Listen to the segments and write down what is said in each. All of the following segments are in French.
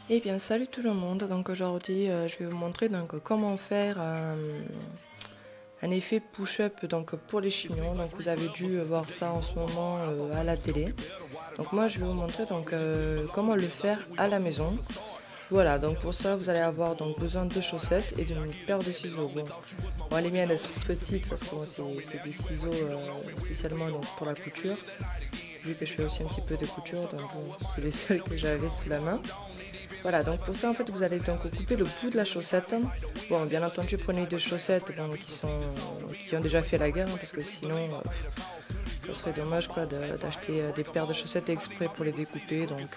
Eh bien salut tout le monde, donc aujourd'hui je vais vous montrer donc comment faire un effet push-up donc pour les chignons. Donc vous avez dû voir ça en ce moment à la télé. Donc moi je vais vous montrer donc comment le faire à la maison. Voilà, donc pour ça vous allez avoir donc besoin de chaussettes et d'une paire de ciseaux. Bon, les miennes elles sont petites parce que moi c'est des ciseaux spécialement donc pour la couture. Vu que je fais aussi un petit peu de couture, donc bon, c'est les seuls que j'avais sous la main. Voilà, donc pour ça, en fait, vous allez donc couper le bout de la chaussette. Bon, bien entendu, prenez des chaussettes bon, qui ont déjà fait la guerre, hein, parce que sinon, ce serait dommage quoi d'acheter des paires de chaussettes exprès pour les découper. Donc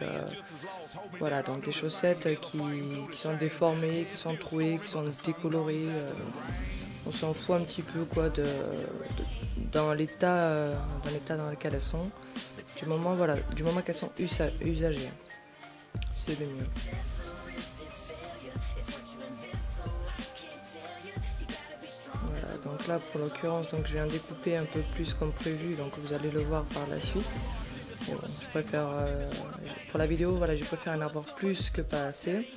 voilà, donc des chaussettes qui sont déformées, qui sont trouées, qui sont décolorées. On s'en fout un petit peu quoi dans l'état dans lequel elles sont. Du moment qu'elles sont usagées, c'est le mieux. Voilà, donc là pour l'occurrence donc je viens découper un peu plus comme prévu, donc vous allez le voir par la suite. Mais bon, je préfère pour la vidéo voilà, je préfère en avoir plus que pas assez.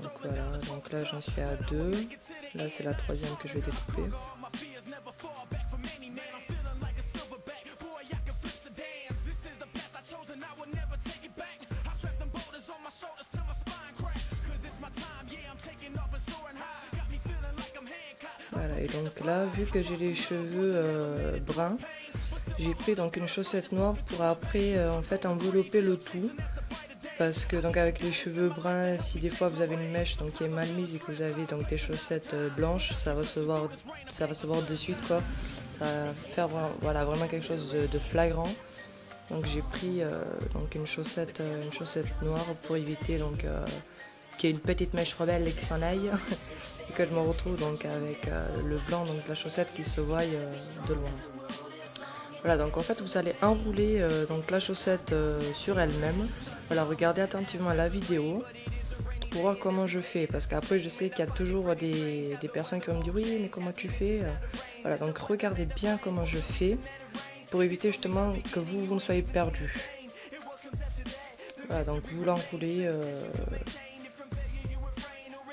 Donc voilà, donc là j'en suis à 2. Là c'est la troisième que je vais découper. Voilà, et donc là, vu que j'ai les cheveux bruns, j'ai pris donc une chaussette noire pour après en fait envelopper le tout. Parce que donc avec les cheveux bruns, si des fois vous avez une mèche donc qui est mal mise et que vous avez donc des chaussettes blanches, ça va se voir de suite quoi. Ça va faire voilà, vraiment quelque chose de flagrant. Donc j'ai pris donc une chaussette noire pour éviter donc qu'il y ait une petite mèche rebelle qui s'en aille et que je me retrouve donc avec le blanc donc de la chaussette qui se voie de loin. Voilà, donc en fait vous allez enrouler donc la chaussette sur elle-même. Voilà, regardez attentivement la vidéo pour voir comment je fais, parce qu'après je sais qu'il y a toujours des personnes qui vont me dire oui mais comment tu fais. Voilà, donc regardez bien comment je fais pour éviter justement que vous ne soyez perdu. Voilà, donc vous l'enroulez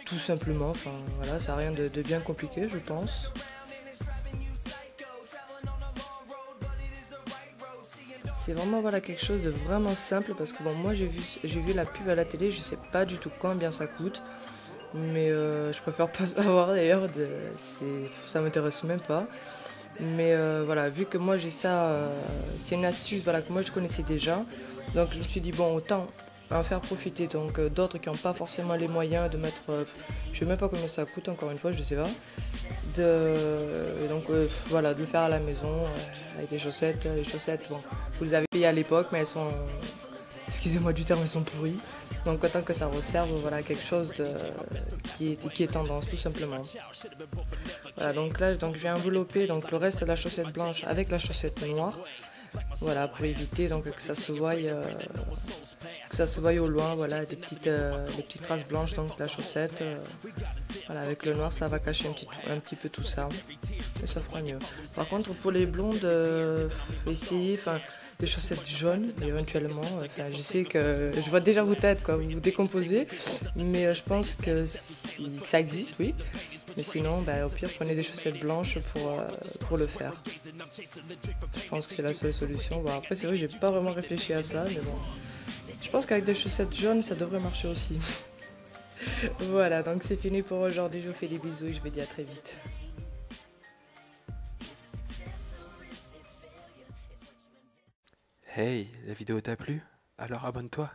tout simplement, enfin voilà, ça n'a rien de bien compliqué je pense. C'est vraiment voilà, quelque chose de vraiment simple parce que bon, moi j'ai vu la pub à la télé, je sais pas du tout combien ça coûte, mais je préfère pas savoir d'ailleurs, ça m'intéresse même pas. Mais voilà, vu que moi j'ai ça, c'est une astuce voilà, que moi je connaissais déjà, donc je me suis dit bon autant en faire profiter donc d'autres qui n'ont pas forcément les moyens de mettre, je sais même pas combien ça coûte encore une fois, je sais pas, donc voilà, de le faire à la maison avec des chaussettes. Les chaussettes, bon, vous les avez payées à l'époque, mais elles sont, excusez-moi du terme, elles sont pourries. Donc autant que ça resserve voilà, quelque chose qui est tendance tout simplement. Voilà, donc là donc, je vais envelopper donc, le reste de la chaussette blanche avec la chaussette noire. Voilà, pour éviter donc, que ça se voie au loin, voilà, des petites traces blanches donc, de la chaussette. Voilà, avec le noir ça va cacher un petit peu tout ça et ça fera mieux. Par contre pour les blondes, essayez des chaussettes jaunes éventuellement. Je sais que je vois déjà vos têtes quoi, vous vous décomposez, mais je pense que ça existe, oui. Mais sinon, au pire, prenez des chaussettes blanches pour le faire. Je pense que c'est la seule solution. Bon, après, c'est vrai, j'ai pas vraiment réfléchi à ça, mais bon. Je pense qu'avec des chaussettes jaunes, ça devrait marcher aussi. Voilà, donc c'est fini pour aujourd'hui. Je vous fais des bisous et je vous dis à très vite. Hey, la vidéo t'a plu? Alors abonne-toi.